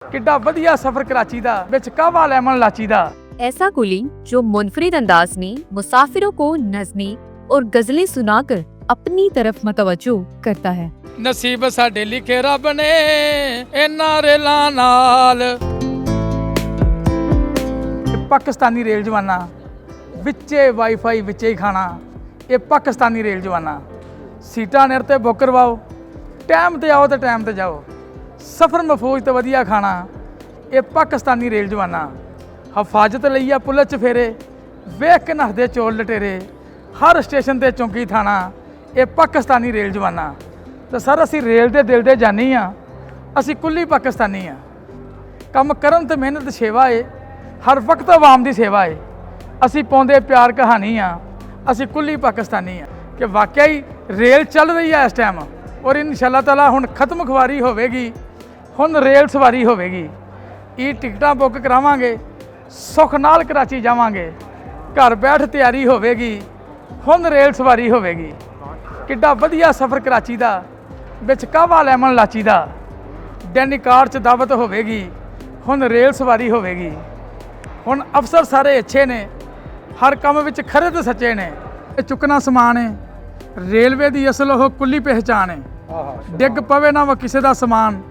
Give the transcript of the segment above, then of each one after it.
किड्डा वधिया सफर कराची दा विच कहवा लेमन लाची दा। ऐसा कुली जो मुनफरिद अंदाज में मुसाफिरों को नज़्में और गजलें सुनाकर अपनी तरफ मतवज्जो करता है। नसीब साडे लिखे रब ने इन्ना रेलां नाल। पाकिस्तानी रेल जवाना विचे वाईफाई विचे ही खाना, ये पाकिस्तानी रेल जवाना सीटां निर ते बुक करवाओ, टाइम ते आओ तो टाइम ते जाओ, सफ़र महफूज तो वधिया खाना, ये पाकिस्तानी रेल जवाना हफाजत लई आ पुलिस च फेरे, वेख के नसदे चोर लटेरे, हर स्टेशन ते चौंकी थाना, ये पाकिस्तानी रेल जवाना। तो सर असी रेल दे दिल दे जानी हाँ, असी कुल्ली पाकिस्तानी हाँ। काम करन ते मेहनत सेवा है, हर वक्त आवाम की सेवा है। असी पाउंदे प्यार कहानी हाँ, असी कुल्ली पाकिस्तानी हाँ। कि वाकई ही रेल चल रही है इस टाइम, और इंशाअल्लाह ताला हुण खत्म खुवारी होवेगी, हुण रेल सवारी होवेगी। ई टिकटां बुक करावांगे, सुख नाल कराची जावांगे, घर बैठ तैयारी होवेगी, हुण रेल सवारी होवेगी। किड्डा वधिया सफ़र कराची दा विच कहवा लेमन लाची दा। दैनिक कार च दावत होवेगी, हुण रेल सवारी होवेगी। हुण अफसर सारे अच्छे ने, हर काम विच खरे ते सच्चे ने। चुकना समान है, रेलवे की असल वो कुल्ली पहचान है। डिग पवे ना वा किसी का समान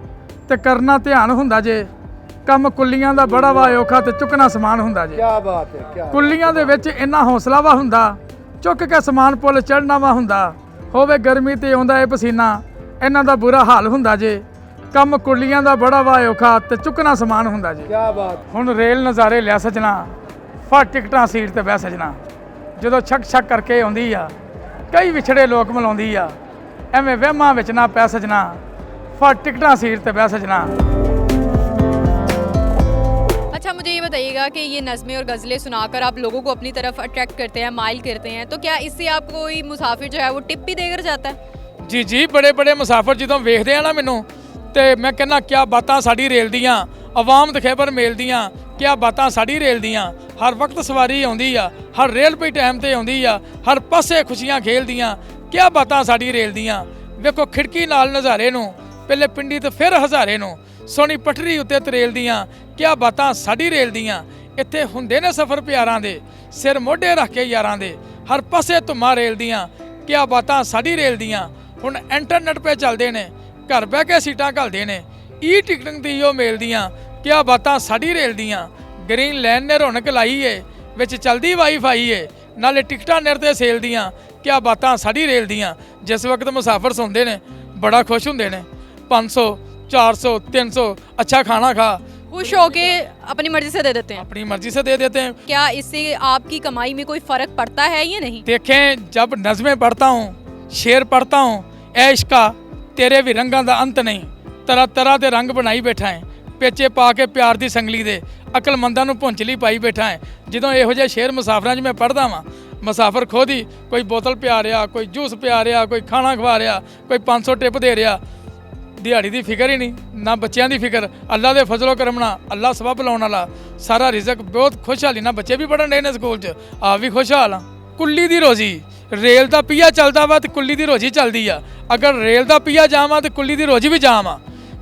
ते करना ध्यान हुंदा जे, कम कुल्लियां दा बड़ा वा औखा ते चुकना समान हुंदा जे। क्या बात है, क्या कुल्लियां दे विच इन्ना हौसला वा हुंदा, चुक के समान पुल चढ़ना वा हुंदा। होवे गर्मी ते आउंदा है पसीना, इन्हां दा बुरा हाल हुंदा जे। कम कुल्लियां दा बड़ा वा औखा ते चुकना समान हुंदा जे। क्या बात। हुण रेल नज़ारे लिया सजना, फट टिकटां सीट ते बह सजना। ਜਦੋਂ ਛਕ ਛਕ ਕਰਕੇ ਆਉਂਦੀ ਆ, ਕਈ ਵਿਛੜੇ ਲੋਕ ਮਿਲਾਉਂਦੀ ਆ, ਐਵੇਂ ਵਹਿਮਾਂ ਵਿੱਚ ਨਾ ਪੈ ਸਜਣਾ, ਫਟ ਟਿਕਟਾਂ ਸੀਟ ਤੇ ਬਹਿ ਸਜਣਾ। अच्छा, मुझे ये बताइएगा कि ये नज़में और गज़लें सुनाकर आप लोगों को अपनी तरफ अट्रैक्ट करते हैं, माइल करते हैं, तो क्या इससे आप कोई मुसाफिर जो है वो टिप भी देकर जाता है? ਜੀ ਜੀ, ਬੜੇ ਬੜੇ ਮੁਸਾਫਰ ਜਦੋਂ ਵੇਖਦੇ ਆ ਨਾ ਮੈਨੂੰ, ਤੇ ਮੈਂ ਕਹਿੰਦਾ ਕਿਆ ਬਾਤਾਂ ਸਾਡੀ ਰੇਲ ਦੀਆਂ, ਆਵਾਮ ਤੇ ਖੈਬਰ ਮੇਲ ਦੀਆਂ, ਕਿਆ ਬਾਤਾਂ ਸਾਡੀ ਰੇਲ ਦੀਆਂ। ਹਰ ਵਕਤ ਸਵਾਰੀ ਆਉਂਦੀ ਆ, ਹਰ ਰੇਲ ਪਈ ਟਾਈਮ ਤੇ ਆਉਂਦੀ ਆ, ਹਰ ਪਾਸੇ ਖੁਸ਼ੀਆਂ ਖੇਲਦੀਆਂ, ਕਿਆ ਬਾਤਾਂ ਸਾਡੀ ਰੇਲ ਦੀਆਂ। ਵੇਖੋ ਖਿੜਕੀ ਨਾਲ ਨਜ਼ਾਰੇ ਨੂੰ, ਪਹਿਲੇ ਪਿੰਡੀ ਤੇ ਫਿਰ ਹਜ਼ਾਰੇ ਨੂੰ, ਸੋਹਣੀ ਪਟਰੀ ਉੱਤੇ ਤਰੇਲ ਦੀਆਂ, ਕਿਆ ਬਾਤਾਂ ਸਾਡੀ ਰੇਲ ਦੀਆਂ। ਇੱਥੇ ਹੁੰਦੇ ਨੇ ਸਫ਼ਰ ਪਿਆਰਾਂ ਦੇ, ਸਿਰ ਮੋਢੇ ਰੱਖ ਕੇ ਯਾਰਾਂ ਦੇ, ਹਰ ਪਾਸੇ ਧੁੰਮਾਂ ਰੇਲ ਦੀਆਂ, ਕਿਆ ਬਾਤਾਂ ਸਾਡੀ ਰੇਲ ਦੀਆਂ। ਹੁਣ ਇੰਟਰਨੈਟ 'ਤੇ ਚੱਲਦੇ ਨੇ, ਘਰ ਬਹਿ ਕੇ ਸੀਟਾਂ ਘੱਲਦੇ ਨੇ, ਈ ਟਿਕਟਿੰਗ ਦੀ ਉਹ ਮੇਲ ਦੀਆਂ, ਕਿਆ ਬਾਤਾਂ ਸਾਡੀ ਰੇਲ ਦੀਆਂ। ਗ੍ਰੀਨ ਲੈਨ ਨੇ ਰੌਣਕ ਲਾਈ ਏ, ਵਿੱਚ ਚੱਲਦੀ ਵਾਈਫਾਈ ਏ, ਨਾਲੇ ਟਿਕਟਾਂ ਨਿਰ ਤੇ ਸੇਲ ਦੀਆਂ, ਕਿਆ ਬਾਤਾਂ ਸਾਡੀ ਰੇਲ ਦੀਆਂ। ਜਿਸ ਵਕਤ ਮੁਸਾਫਰ ਸੁਣਦੇ ਨੇ ਬੜਾ ਖੁਸ਼ ਹੁੰਦੇ ਨੇ। 500 400 300 अच्छा खाना खा, खुश होके अपनी मर्जी से दे देते हैं। अपनी मर्जी से दे देते हैं। क्या इससे आपकी कमाई में कोई फ़र्क पड़ता है या नहीं? देखें, जब नज़में पढ़ता हूँ, शेर पढ़ता हूँ, ऐ इश्का तेरे भी रंगां दा अंत नहीं, तरह तरह के रंग बनाई बैठा है, पेचे पा के प्यार की संगली दे, अकलमंदां नूं भुंचली पाई बैठा है। ਜਦੋਂ ਇਹੋ ਜਿਹੇ ਸ਼ੇਰ ਮੁਸਾਫਰਾਂ 'ਚ ਮੈਂ ਪੜ੍ਹਦਾ ਵਾਂ, ਮੁਸਾਫਰ ਖੁਦ ਹੀ ਕੋਈ ਬੋਤਲ ਪਿਆ ਰਿਹਾ, ਕੋਈ ਜੂਸ ਪਿਆ ਰਿਹਾ, ਕੋਈ ਖਾਣਾ ਖਵਾ ਰਿਹਾ, ਕੋਈ 500 ਟਿਪ ਦੇ ਰਿਹਾ। ਦਿਹਾੜੀ ਦੀ ਫਿਕਰ ਹੀ ਨਹੀਂ, ਨਾ ਬੱਚਿਆਂ ਦੀ ਫਿਕਰ। ਅੱਲਾ ਦੇ ਫਜ਼ਲੋ ਕਰਮ ਨਾਲ, ਅੱਲਾ ਸਬਬ ਲਾਉਣ ਵਾਲਾ, ਸਾਰਾ ਰਿਜ਼ਕ ਬਹੁਤ ਖੁਸ਼ਹਾਲੀ ਨਾਲ। ਬੱਚੇ ਵੀ ਪੜ੍ਹਨ ਰਹੇ ਨੇ ਸਕੂਲ 'ਚ, ਆਪ ਵੀ ਖੁਸ਼ਹਾਲ ਆ। ਕੁੱਲੀ ਦੀ ਰੋਜ਼ੀ, ਰੇਲ ਦਾ ਪਹੀਆ ਚੱਲਦਾ ਵਾ ਤੇ ਕੁੱਲੀ ਦੀ ਰੋਜ਼ੀ ਚੱਲਦੀ ਆ। ਅਗਰ ਰੇਲ ਦਾ ਪਹੀਆ ਜਾਮ ਆ ਤੇ ਕੁੱਲੀ ਦੀ ਰੋਜ਼ੀ ਵੀ ਜਾਮ ਆ।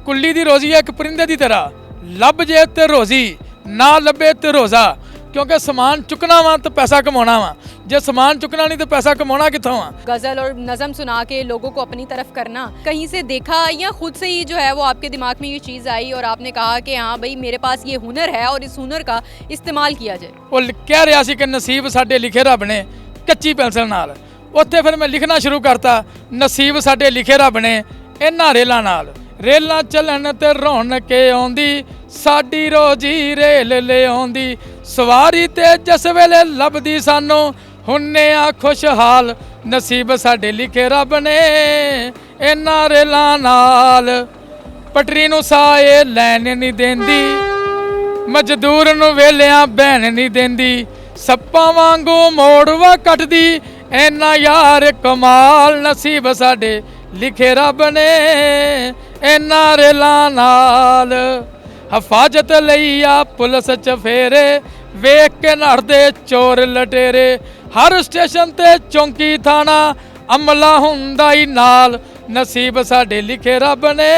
ਕੁੱਲੀ ਦੀ ਰੋਜ਼ੀ ਹੈ ਇੱਕ ਪਰਿੰਦੇ ਦੀ ਤਰ੍ਹਾਂ, ਲੱਭ ਜੇ ਤੇ ਰੋਜ਼ੀ, ਨਾ ਲੱਭੇ ਤੇ ਰੋਜ਼ਾ। क्योंकि समान चुकना वा तो पैसा कमाना वा, जो समान चुकना नहीं तो पैसा कमाना कितों वा। गज़ल और नज़म सुना के लोगों को अपनी तरफ करना, कहीं से देखा या खुद से ही जो है वो आपके दिमाग में ये चीज़ आई और आपने कहा कि हाँ भाई मेरे पास ये हुनर है और इस हुनर का इस्तेमाल किया जाए? वो कह रहा सी कि नसीब साडे लिखे रब ने कच्ची पेंसिल नाल, उत्थे फिर मैं लिखना शुरू करता, नसीब साडे लिखे रब ने इन्हां रेलां नाल। रेलां चलन ते रौनक आउंदी, साडी रोजी रेल ले आउंदी, सवारी ते जिस वेले लभदी सानू हुन्ने आ खुशहाल, नसीब साडे लिखे रब ने इन्हां रेलां नाल। पटरी नूं साए लैन नहीं देंदी, मजदूर नूं वेलियां बहन नहीं देंदी, सप्पां वांगू मोड़वा कटदी, इन्ना यार कमाल, नसीब साडे लिखे रब ने इन्ना रेलां नाल। हफाजत लई आ पुलिस च फेरे, वेख के नड़दे चोर लटेरे, हर स्टेशन ते चौंकी थाना, अमला हुंदा ही नाल, नसीब साडे लिखे रब ने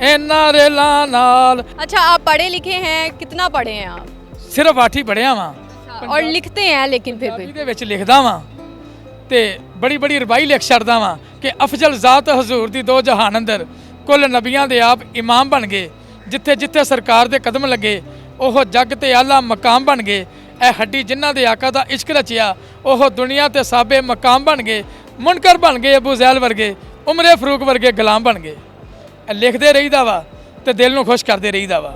ਇਹਨਾਂ ਰੇਲਾਂ ਨਾਲ। अच्छा आप पढ़े लिखे हैं, कितना पढ़े हैं आप? ਸਿਰਫ 8 ਹੀ ਪੜ੍ਹਿਆ ਵਾਂ, और लिखते हैं लेकिन फिर भी? ਪੰਜਾਬੀ ਦੇ ਵਿੱਚ ਲਿਖਦਾ ਵਾਂ ਤੇ ਬੜੀ ਬੜੀ ਰਬਾਈ ਲਿਖ ਛੱਡਦਾ ਵਾਂ ਕਿ ਅਫਜ਼ਲ ਜ਼ਾਤ ਹਜ਼ੂਰ ਦੀ ਦੋ ਜਹਾਨ ਅੰਦਰ ਕੁੱਲ ਨਬੀਆਂ ਦੇ ਆਪ ਇਮਾਮ ਬਣ ਗਏ। ਜਿੱਥੇ ਜਿੱਥੇ ਸਰਕਾਰ ਦੇ ਕਦਮ ਲੱਗੇ ਉਹ ਜੱਗ ਤੇ ਆਲਾ ਮਕਾਮ ਬਣ ਗਏ। ਇਹ ਹੱਡੀ ਜਿਨ੍ਹਾਂ ਦੇ ਆਕਾ ਦਾ ਇਸ਼ਕ ਰਚਿਆ ਉਹ ਦੁਨੀਆ ਤੇ ਸਾਬੇ ਮਕਾਮ ਬਣ ਗਏ। ਮੁਨਕਰ ਬਣ ਗਏ ਅਬੂ ਜ਼ੈਲ ਵਰਗੇ, ਉਮਰੇ ਫਰੂਕ ਵਰਗੇ ਗੁਲਾਮ ਬਣ ਗਏ। ਇਹ ਲਿਖਦੇ ਰਹੀਦਾ ਵਾ ਤੇ ਦਿਲ ਨੂੰ ਖੁਸ਼ ਕਰਦੇ ਰਹੀਦਾ ਵਾ।